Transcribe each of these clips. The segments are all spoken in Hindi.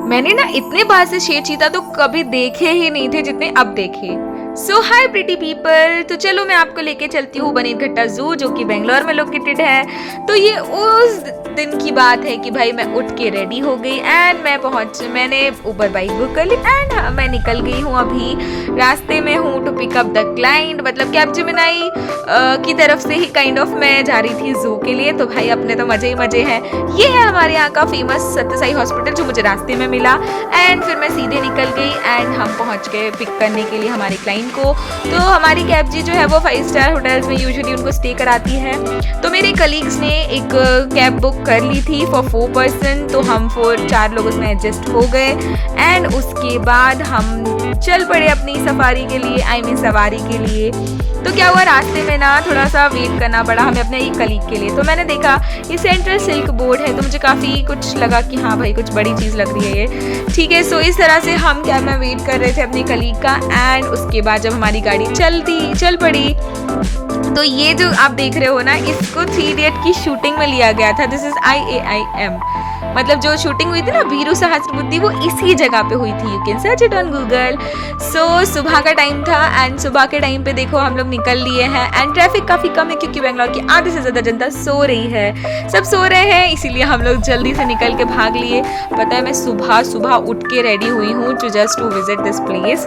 मैंने ना इतने बार से शेर चीता तो कभी देखे ही नहीं थे जितने अब देखे। सो हाय प्रिटी पीपल, तो चलो मैं आपको लेके चलती हूँ बनीरघट्टा जू जो कि बेंगलोर में लोकेटेड है। तो ये उस दिन की बात है कि भाई मैं उठ के रेडी हो गई एंड मैंने उबर बाइक बुक कर ली एंड मैं निकल गई हूँ। अभी रास्ते में हूँ to pick up the client, मतलब कैपजेमिनाई की तरफ से ही काइंड ऑफ मैं जा रही थी जू के लिए। तो भाई अपने तो मजे ही मजे हैं। ये है हमारे यहाँ का फेमस सत्यसाई हॉस्पिटल जो मुझे रास्ते में मिला एंड फिर मैं सीधे निकल गई एंड हम पहुँच गए पिक करने के लिए हमारे क्लाइंट को। तो हमारी कैब जी जो है वो 5 स्टार होटल्स में यूजुअली उनको स्टे कराती है। तो मेरे कलीग्स ने एक कैब बुक कर ली थी फॉर 4 पर्सन, तो हम 4 लोग उसमें एडजस्ट हो गए एंड उसके बाद हम चल पड़े अपनी सवारी के लिए। तो क्या हुआ, रास्ते में ना थोड़ा सा वेट करना पड़ा हमें अपने एक कलीग के लिए। तो मैंने देखा ये सेंट्रल सिल्क बोर्ड है, तो मुझे काफ़ी कुछ लगा कि हाँ भाई कुछ बड़ी चीज़ लग रही है ये, ठीक है। सो इस तरह से हम कैब में वेट कर रहे थे अपनी कलीग का एंड उसके बाद जब हमारी गाड़ी चल पड़ी तो ये जो आप देख रहे हो ना, इसको 3 इडियट की शूटिंग में लिया गया था। दिस इज IAIM, मतलब जो शूटिंग हुई थी ना वीरू सहस्त्रबुद्धि, वो इसी जगह पे हुई थी। You can search it on Google. So सुबह का टाइम था एंड सुबह के टाइम पे देखो हम लोग निकल लिए हैं एंड ट्रैफिक काफ़ी कम है क्योंकि बेंगलोर की आधे से ज़्यादा जनता सो रही है, सब सो रहे हैं, इसीलिए हम लोग जल्दी से निकल के भाग लिए। पता है मैं सुबह उठ के रेडी हुई हूँ टू विजिट दिस प्लेस।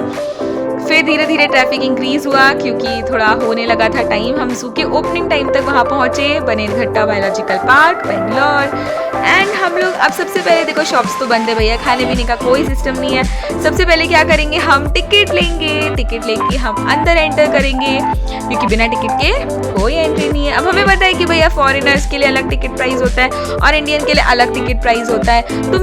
फिर धीरे धीरे ट्रैफिक इंक्रीज हुआ क्योंकि थोड़ा होने लगा था टाइम। हम जू के ओपनिंग टाइम तक वहाँ पहुँचे, बनीरघट्टा बायोलॉजिकल पार्क बेंगलोर। एंड हम लोग अब सबसे पहले देखो शॉप्स तो बंद है भैया, खाने पीने का कोई सिस्टम नहीं है। सबसे पहले क्या करेंगे, हम टिकट लेके हम अंदर एंटर करेंगे क्योंकि बिना टिकट के कोई एंट्री नहीं है। अब हमें पता है कि भैया फॉरेनर्स के लिए अलग टिकट प्राइस होता है और इंडियन के लिए अलग टिकट प्राइस होता है। तो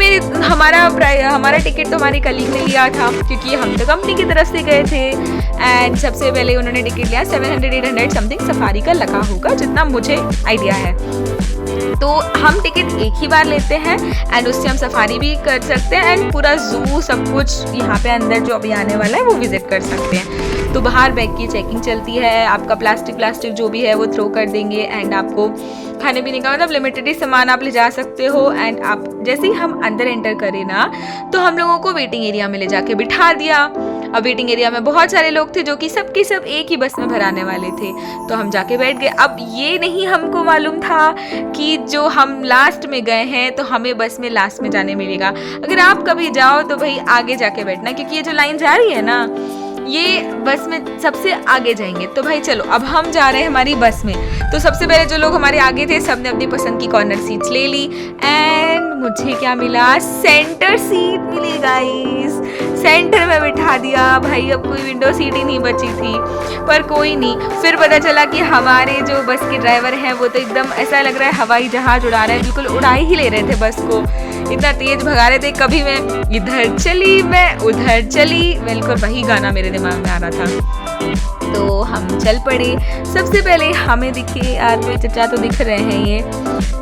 हमारा टिकट तो हमारी कलीग ने लिया था क्योंकि हम तो कंपनी की तरफ से गए थे एंड सबसे पहले उन्होंने टिकट लिया 700-800 समथिंग सफारी का लगा होगा, जितना मुझे आइडिया है। तो हम टिकट एक ही बार लेते हैं एंड उससे हम सफारी भी कर सकते हैं एंड पूरा जू सब कुछ यहाँ पे अंदर जो अभी आने वाला है वो विजिट कर सकते हैं। तो बाहर बैग की चेकिंग चलती है, आपका प्लास्टिक जो भी है वो थ्रो कर देंगे एंड आपको खाने पीने का मतलब लिमिटेड ही सामान आप ले जा सकते हो। एंड आप जैसे ही हम अंदर एंटर करें ना तो हम लोगों को वेटिंग एरिया में ले जाके बिठा दिया। अब वेटिंग एरिया में बहुत सारे लोग थे जो कि सब के सब एक ही बस में भराने वाले थे, तो हम जाके बैठ गए। अब ये नहीं हमको मालूम था कि जो हम लास्ट में गए हैं तो हमें बस में लास्ट में जाने मिलेगा। अगर आप कभी जाओ तो भाई आगे जाके बैठना क्योंकि ये जो लाइन जा रही है ना ये बस में सबसे आगे जाएंगे। तो भाई चलो अब हम जा रहे हैं हमारी बस में। तो सबसे पहले जो लोग हमारे आगे थे सबने अपनी पसंद की कॉर्नर सीट्स ले ली एंड मुझे क्या मिला, सेंटर सीट मिली गाइस। सेंटर में बिठा दिया भाई, अब कोई विंडो सीट ही नहीं बची थी, पर कोई नहीं। फिर पता चला कि हमारे जो बस के ड्राइवर हैं वो तो एकदम ऐसा लग रहा है हवाई जहाज उड़ा रहे हैं, बिल्कुल उड़ा ही ले रहे थे बस को, इतना तेज भगा रहे थे। कभी मैं इधर चली मैं उधर चली, बिल्कुल वही गाना मेरे दिमाग में आ रहा था। तो हम चल पड़े। सबसे पहले हमें दिखे यार कोई चचा तो दिख रहे हैं, ये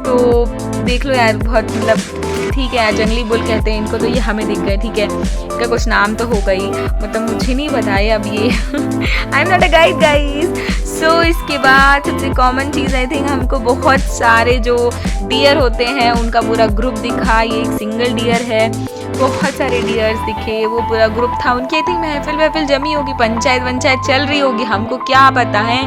तो देख लो यार, बहुत मतलब ठीक है यार, जंगली बुल कहते हैं इनको, तो ये हमें दिख गए, ठीक है। इनका कुछ नाम तो होगा ही, मतलब मुझे नहीं बताए अब ये I am not a guide guys. So इसके बाद सबसे कॉमन चीज़ आई थिंक हमको बहुत सारे जो डियर होते हैं उनका पूरा ग्रुप दिखा। ये एक सिंगल डियर है, बहुत सारे डियर्स दिखे, वो पूरा ग्रुप था। उनकी आई थिंक महफिल जमी होगी, पंचायत चल रही होगी, हमको क्या पता है।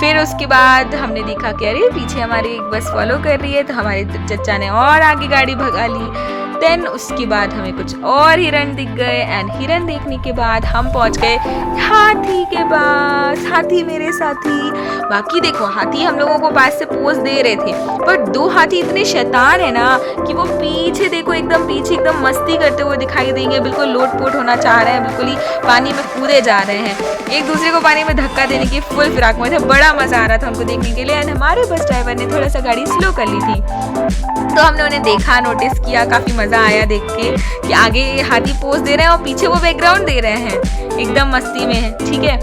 फिर उसके बाद हमने देखा कि अरे पीछे हमारी एक बस फॉलो कर रही है, तो हमारे चचा ने और आगे गाड़ी भगा ली। देन उसके बाद हमें कुछ और हिरन दिख गए एंड हिरन देखने के बाद हम पहुंच गए हाथी के पास। हाथी मेरे साथी, बाकी देखो हाथी हम लोगों को पास से पोज दे रहे थे, पर 2 हाथी इतने शैतान है ना कि वो पीछे देखो एकदम मस्ती करते हुए दिखाई देंगे, बिल्कुल लोटपोट होना चाह रहे हैं, बिल्कुल ही पानी में कूदे जा रहे हैं, एक दूसरे को पानी में धक्का देने की फुल फिराक में थे। बड़ा मजा आ रहा था उनको देखने के लिए एंड हमारे बस ड्राइवर ने थोड़ा सा गाड़ी स्लो कर ली थी, तो हमने उन्हें देखा, नोटिस किया, काफी मजा आया देख के कि आगे हाथी पोज दे रहे हैं और पीछे वो बैकग्राउंड दे रहे हैं, एकदम मस्ती में है, ठीक है।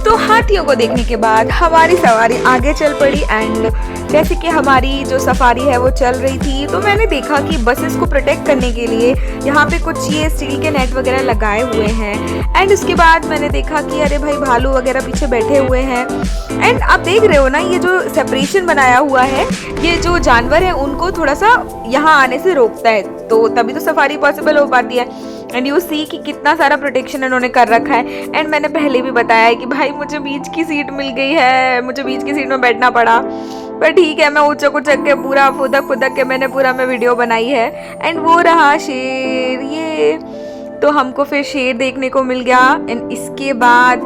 तो हाथियों को देखने के बाद हमारी सवारी आगे चल पड़ी एंड जैसे कि हमारी जो सफारी है वो चल रही थी, तो मैंने देखा कि बसेस को प्रोटेक्ट करने के लिए यहाँ पे कुछ ये स्टील के नेट वगैरह लगाए हुए हैं। एंड उसके बाद मैंने देखा कि अरे भाई भालू वगैरह पीछे बैठे हुए हैं। एंड आप देख रहे हो ना, ये जो सेपरेशन बनाया हुआ है ये जो जानवर है उनको थोड़ा सा यहाँ आने से रोकता है, तो तभी तो सफारी पॉसिबल हो पाती है। एंड यू सी कि कितना सारा प्रोटेक्शन इन्होंने कर रखा है। एंड मैंने पहले भी बताया है कि भाई मुझे बीच की सीट मिल गई है, मुझे बीच की सीट में बैठना पड़ा, पर ठीक है, मैं उचक उचक के पूरा फुदक फुदक के मैं वीडियो बनाई है। एंड वो रहा शेर, ये तो हमको फिर शेर देखने को मिल गया। एंड इसके बाद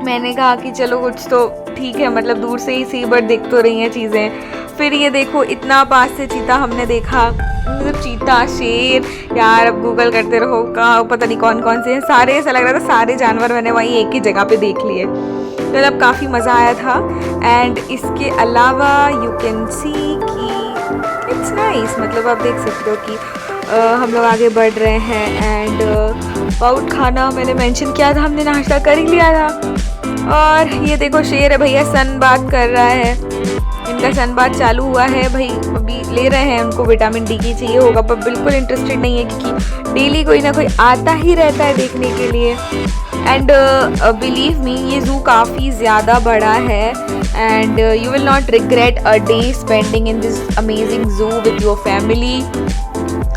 मैंने कहा कि चलो कुछ तो ठीक है, मतलब दूर से ही सी बर्ड दिख तो रही हैं चीज़ें। फिर ये देखो इतना पास से चीता हमने देखा, मतलब चीता, शेर, यार अब गूगल करते रहो, कहाँ पता नहीं कौन कौन से हैं, सारे ऐसा लग रहा था सारे जानवर मैंने वहीं एक ही जगह पे देख लिए, मतलब काफ़ी मज़ा आया था। एंड इसके अलावा यू कैन सी कि इट्स नाइस, मतलब आप देख सकते हो कि हम लोग आगे बढ़ रहे हैं। एंड अबाउट खाना मैंने मेंशन किया था, हमने नाश्ता कर ही लिया था। और ये देखो शेर है भैया, सन बात कर रहा है, इनका सन बात चालू हुआ है भाई, अभी ले रहे हैं, उनको विटामिन डी की चाहिए होगा, पर बिल्कुल इंटरेस्टेड नहीं है क्योंकि डेली कोई ना कोई आता ही रहता है देखने के लिए। एंड बिलीव मी, ये ज़ू काफ़ी ज़्यादा बड़ा है and you will not regret a day spending in this amazing zoo with your family.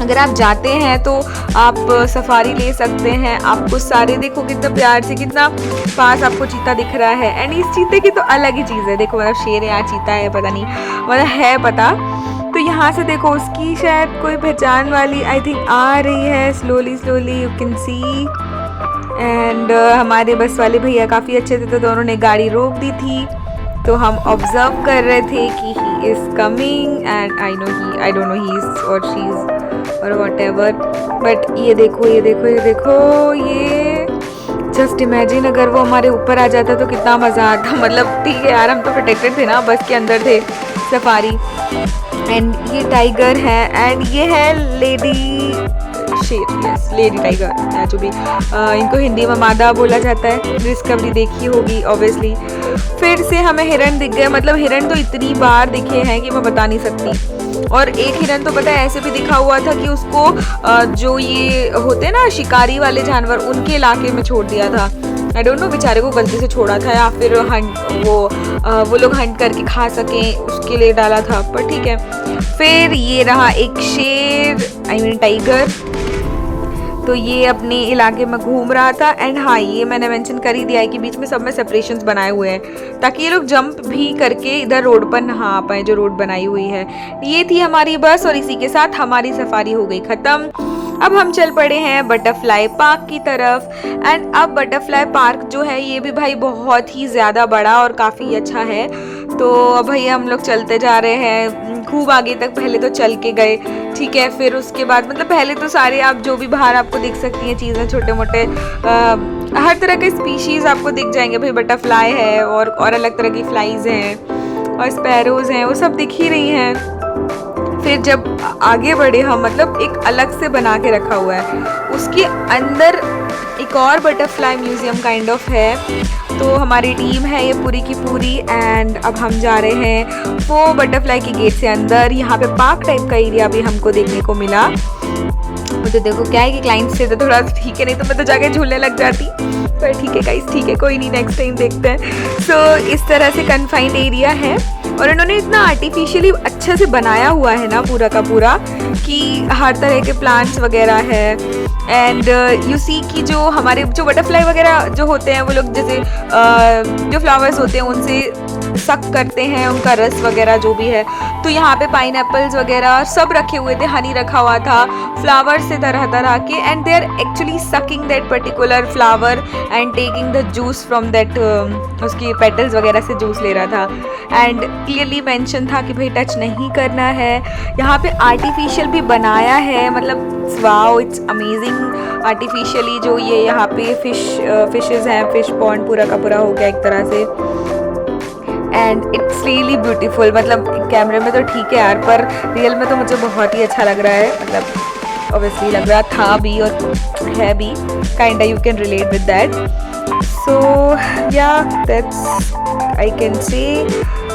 अगर आप जाते हैं तो आप सफारी ले सकते हैं, आपको सारे देखो कितना प्यार से, कितना पास आपको चीता दिख रहा है। एंड इस चीते की तो अलग ही चीज़ है, देखो मतलब शेर है या चीता है पता नहीं, मतलब है पता। तो यहाँ से देखो उसकी शायद कोई पहचान वाली आई थिंक आ रही है, slowly slowly you can see. And हमारे बस वाले भैया काफ़ी अच्छे थे, तो दोनों ने गाड़ी रोक दी थी, तो हम ऑब्जर्व कर रहे थे कि he is coming and I don't no he is और शी इज़ और व्हाटएवर। बट ये देखो ये देखो ये देखो, ये जस्ट इमेजिन अगर वो हमारे ऊपर आ जाता तो कितना मज़ा आता। मतलब ठीक है यार, हम तो प्रोटेक्टेड थे ना, बस के अंदर थे सफारी। एंड ये टाइगर है एंड ये है लेडी शेर, यस लेडी टाइगर है जो भी इनको हिंदी में मादा बोला जाता है। डिस्कवरी देखी होगी ऑब्वियसली। फिर से हमें हिरन दिख गए, मतलब हिरन तो इतनी बार दिखे हैं कि मैं बता नहीं सकती। और एक हिरन तो पता है ऐसे भी दिखा हुआ था कि उसको जो ये होते हैं ना शिकारी वाले जानवर, उनके इलाके में छोड़ दिया था। आई डोंट नो बेचारे को गलती से छोड़ा था या फिर वो लोग हंट करके खा सकें उसके लिए डाला था, पर ठीक है। फिर ये रहा एक शेर, आई मीन टाइगर, तो ये अपने इलाके में घूम रहा था। एंड हाँ, ये मैंने मेंशन कर ही दिया है कि बीच में सब में सेपरेशंस बनाए हुए हैं ताकि ये लोग जंप भी करके इधर रोड पर नहा आ पाए, जो रोड बनाई हुई है। ये थी हमारी बस और इसी के साथ हमारी सफारी हो गई ख़त्म। अब हम चल पड़े हैं बटरफ्लाई पार्क की तरफ। एंड अब बटरफ्लाई पार्क जो है ये भी भाई बहुत ही ज़्यादा बड़ा और काफ़ी अच्छा है। तो अब भाई हम लोग चलते जा रहे हैं खूब आगे तक, पहले तो चल के गए, ठीक है। फिर उसके बाद मतलब पहले तो सारे आप जो भी बाहर आपको दिख सकती हैं चीज़ें, छोटे मोटे हर तरह के स्पीशीज़ आपको दिख जाएंगे भाई। बटरफ्लाई है और अलग तरह की फ्लाइज हैं और स्पैरोज़ हैं, वो सब दिख ही रही हैं। फिर जब आगे बढ़े हम, मतलब एक अलग से बना के रखा हुआ है, उसके अंदर एक और बटरफ्लाई म्यूज़ियम काइंड ऑफ है। तो हमारी टीम है ये पूरी की पूरी। एंड अब हम जा रहे हैं वो बटरफ्लाई के गेट से अंदर। यहाँ पे पार्क टाइप का एरिया भी हमको देखने को मिला। मुझे देखो क्या है कि क्लाइंट्स से तो थोड़ा ठीक है, नहीं तो मैं तो जाके झूलने लग जाती, पर ठीक है गाइस, ठीक है, कोई नहीं, नेक्स्ट टाइम देखते हैं। सो इस तरह से कन्फाइंड एरिया है और इन्होंने इतना आर्टिफिशियली अच्छे से बनाया हुआ है ना पूरा का पूरा, कि हर तरह के प्लांट्स वगैरह है। एंड यू सी कि जो हमारे जो बटरफ्लाई वगैरह जो होते हैं वो लोग जैसे जो फ्लावर्स होते हैं उनसे सक करते हैं, उनका रस वगैरह जो भी है। तो यहाँ पे पाइनएप्पल्स वगैरह सब रखे हुए थे, हनी रखा हुआ था, फ्लावर्स से तरह तरह के। And they are actually sucking that particular flower and taking the juice from that, उसकी पेटल्स वगैरह से जूस ले रहा था। एंड क्लियरली मेंशन था कि भाई टच नहीं करना है। यहाँ पे आर्टिफिशियल भी बनाया है, मतलब वाओ, इट्स अमेजिंग। आर्टिफिशियली जो ये यहाँ पे फिशेस हैं, फिश पॉन्ड पूरा का पूरा हो गया एक तरह से। एंड इट्स रियली ब्यूटीफुल, मतलब कैमरे में तो ठीक है यार, पर रियल में तो मुझे बहुत ही अच्छा लग रहा है। मतलब ऑब्वियसली लग रहा था भी और है भी, kinda you can relate with that. So या दैट्स आई कैन से।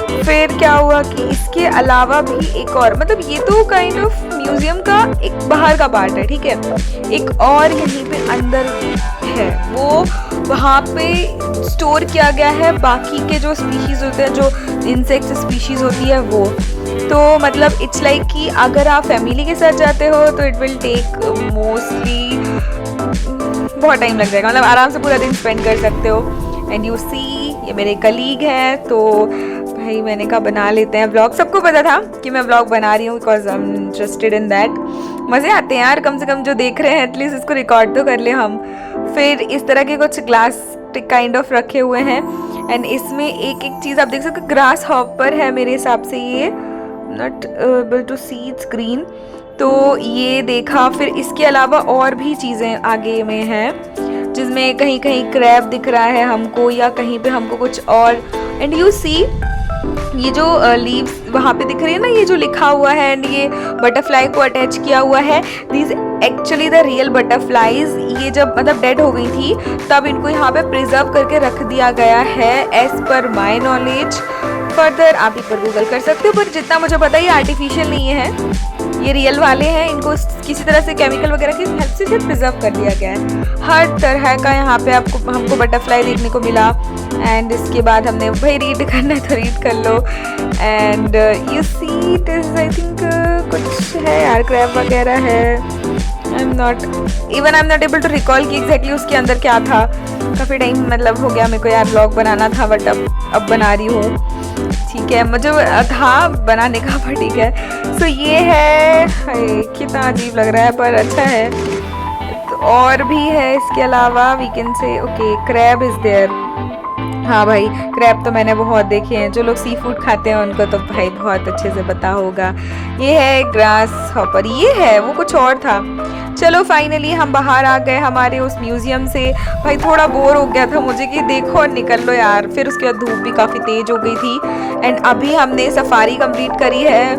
फिर क्या हुआ कि इसके अलावा भी एक और, मतलब ये तो काइंड ऑफ म्यूजियम का एक बाहर का पार्ट है, ठीक है। एक और यहीं पे अंदर है, वो वहाँ पे स्टोर किया गया है बाकी के जो स्पीशीज होते हैं, जो इंसेक्ट स्पीशीज होती है वो। तो मतलब इट्स लाइक कि अगर आप फैमिली के साथ जाते हो तो इट विल टेक मोस्टली बहुत टाइम लग जाएगा, मतलब आराम से पूरा दिन स्पेंड कर सकते हो। एंड यू सी ये मेरे कलीग हैं, तो भाई मैंने कहा बना लेते हैं व्लॉग। सबको पता था कि मैं व्लॉग बना रही हूँ because I am interested in that. मज़े आते हैं यार, कम से कम जो देख रहे हैं एटलीस्ट इसको रिकॉर्ड तो कर ले हम। फिर इस तरह के कुछ ग्लास काइंड ऑफ रखे हुए हैं एंड इसमें एक एक चीज़ आप देख सकते हो। ग्रास हॉपर है मेरे हिसाब से, ये not able to see it's green, तो ये देखा। फिर इसके अलावा और भी चीज़ें आगे में हैं जिसमें कहीं कहीं क्रैब दिख रहा है हमको, या कहीं पे हमको कुछ और। एंड यू सी ये जो लीव्स वहाँ पे दिख रही है ना, ये जो लिखा हुआ है एंड ये बटरफ्लाई को अटैच किया हुआ है, this actually the real butterflies. ये जब मतलब डेड हो गई थी तब इनको यहाँ पे प्रिजर्व करके रख दिया गया है as per my knowledge. Further आप इस पर गूगल कर सकते हो, पर जितना मुझे पता है ये आर्टिफिशियल नहीं है, ये रियल वाले हैं। इनको किसी तरह से केमिकल वगैरह की हेल्प से प्रिजर्व कर दिया गया है। हर तरह का यहाँ पे हमको बटरफ्लाई देखने को मिला। एंड इसके बाद हमने भाई रीड करना है तो रीड कर लो। And you see it is I think कुछ है यार, क्रैब वगैरह है। I am not able to recall कि एग्जैक्टली उसके अंदर क्या था। काफ़ी टाइम मतलब हो गया मेरे को यार ब्लॉग बनाना था, बट अब बना रही हूँ, ठीक है। मुझे था बनाने का, पर ठीक है। सो ये है, कितना अजीब लग रहा है पर अच्छा है। तो और भी है इसके अलावा, we can say okay crab is there. हाँ भाई, क्रैब तो मैंने बहुत देखे हैं, जो लोग सी फूड खाते हैं उनको तो भाई बहुत अच्छे से पता होगा। ये है ग्रास हॉपर, ये है, वो कुछ और था। चलो फाइनली हम बाहर आ गए हमारे उस म्यूजियम से। भाई थोड़ा बोर हो गया था मुझे कि देखो और निकल लो यार। फिर उसके बाद धूप भी काफ़ी तेज हो गई थी। एंड अभी हमने सफारी कंप्लीट करी है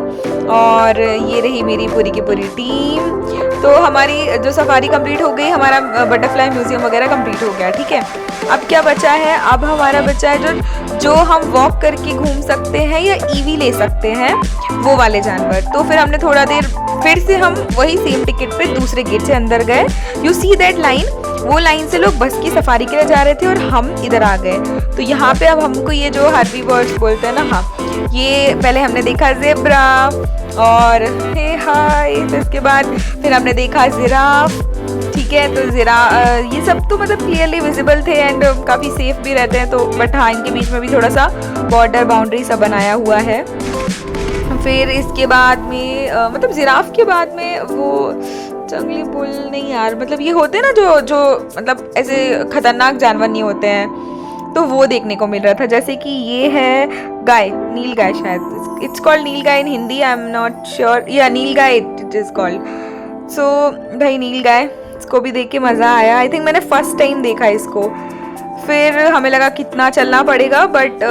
और ये रही मेरी पूरी की पूरी टीम। तो हमारी जो सफारी कंप्लीट हो गई, हमारा बटरफ्लाई म्यूजियम वगैरह कंप्लीट हो गया, ठीक है। अब क्या बचा है, अब हमारा बचा है जो हम वॉक करके घूम सकते हैं या ईवी ले सकते हैं, वो वाले जानवर। तो फिर हमने थोड़ा देर फिर से हम वही सेम टिकट पे दूसरे गेट से अंदर गए। यू सी दैट लाइन, वो लाइन से लोग बस की सफारी के लिए जा रहे थे और हम इधर आ गए। तो यहाँ पे अब हमको ये जो हार्वी बर्ड्स बोलते हैं ना, हाँ, ये पहले हमने देखा जेब्रा और हे हाय, तो इसके बाद फिर हमने देखा जिराफ, ठीक है। तो ये सब तो मतलब क्लियरली विजिबल थे एंड काफ़ी सेफ भी रहते हैं। तो बट हाँ, इनके बीच में भी थोड़ा सा बॉर्डर बाउंड्री सा बनाया हुआ है। फिर इसके बाद में मतलब जिराफ के बाद में वो जंगली बुल नहीं यार, मतलब ये होते हैं ना जो मतलब ऐसे खतरनाक जानवर नहीं होते हैं, तो वो देखने को मिल रहा था। जैसे कि ये है गाय, नील गाय शायद, it's called nilgai in Hindi, I am not sure, या nilgai it is called. So भाई नील गाय, इसको भी देख के मज़ा आया। आई थिंक मैंने फर्स्ट टाइम देखा इसको। फिर हमें लगा कितना चलना पड़ेगा, बट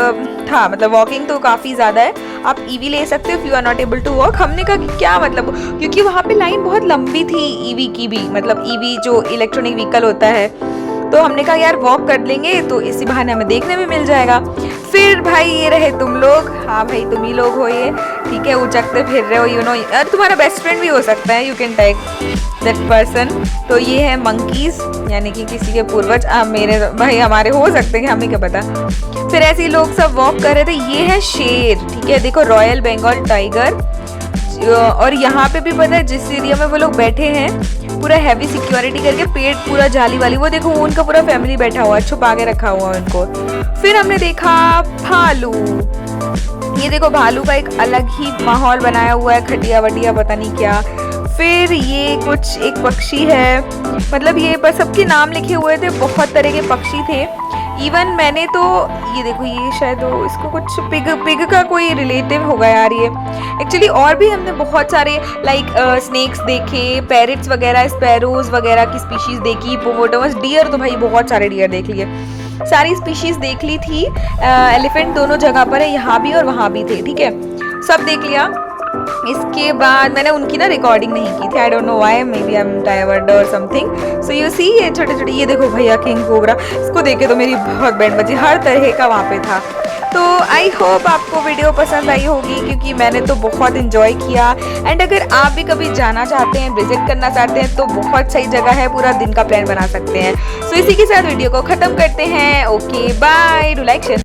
था मतलब वॉकिंग तो काफ़ी ज़्यादा है। आप ईवी ले सकते हो if you are not able to walk. हमने कहा कि क्या मतलब, क्योंकि वहाँ पे लाइन बहुत लंबी थी ईवी की भी, मतलब ईवी जो इलेक्ट्रॉनिक व्हीकल होता है। तो हमने कहा यार वॉक कर लेंगे तो इसी बहाने हमें देखने में मिल जाएगा। फिर भाई ये रहे तुम लोग, हाँ भाई तुम ही लोग हो ये, ठीक है, उचकते फिर रहे हो, यू नो, तुम्हारा बेस्ट फ्रेंड भी हो सकता है, you can take that person. तो ये है मंकीज, यानी कि किसी के पूर्वज, मेरे भाई हमारे हो सकते हैं, हमें क्या पता। फिर ऐसे ही लोग सब वॉक कर रहे थे। ये है शेर, ठीक है, देखो रॉयल बंगाल टाइगर। और यहाँ पे भी पता है जिस एरिया में वो लोग बैठे हैं, पूरा हैवी सिक्योरिटी करके पेड़ पूरा जाली वाली, वो देखो उनका पूरा फैमिली बैठा हुआ है, छुपा के रखा हुआ है उनको। फिर हमने देखा भालू, ये देखो भालू का एक अलग ही माहौल बनाया हुआ है, खटिया वटिया पता नहीं क्या। फिर ये कुछ एक पक्षी है, मतलब ये पर सबके नाम लिखे हुए थे, बहुत तरह के पक्षी थे। इवन मैंने तो ये देखो, ये शायद इसको कुछ पिग का कोई रिलेटिव होगा यार ये एक्चुअली। और भी हमने बहुत सारे लाइक स्नेक्स देखे, पैरेट्स वगैरह, स्पैरोज वगैरह की स्पीशीज देखी, हिप्पोपोटामस, डियर तो भाई बहुत सारे डियर देख लिए, सारी स्पीशीज देख ली थी। एलिफेंट दोनों जगह पर है, यहाँ भी और वहाँ भी थे, ठीक है, सब देख लिया। इसके बाद मैंने उनकी ना रिकॉर्डिंग नहीं की थी, I don't know why, maybe I am tired और समथिंग। सो यू सी ये छोटे छोटे, ये देखो भैया किंग कोबरा, इसको देख के तो मेरी बहुत बैंड बजी, हर तरह का वहाँ पे था। तो आई होप आपको वीडियो पसंद आई होगी, क्योंकि मैंने तो बहुत इंजॉय किया। एंड अगर आप भी कभी जाना चाहते हैं, विजिट करना चाहते हैं, तो बहुत सही जगह है, पूरा दिन का प्लान बना सकते हैं। सो इसी के साथ वीडियो को ख़त्म करते हैं। Okay bye, do like share.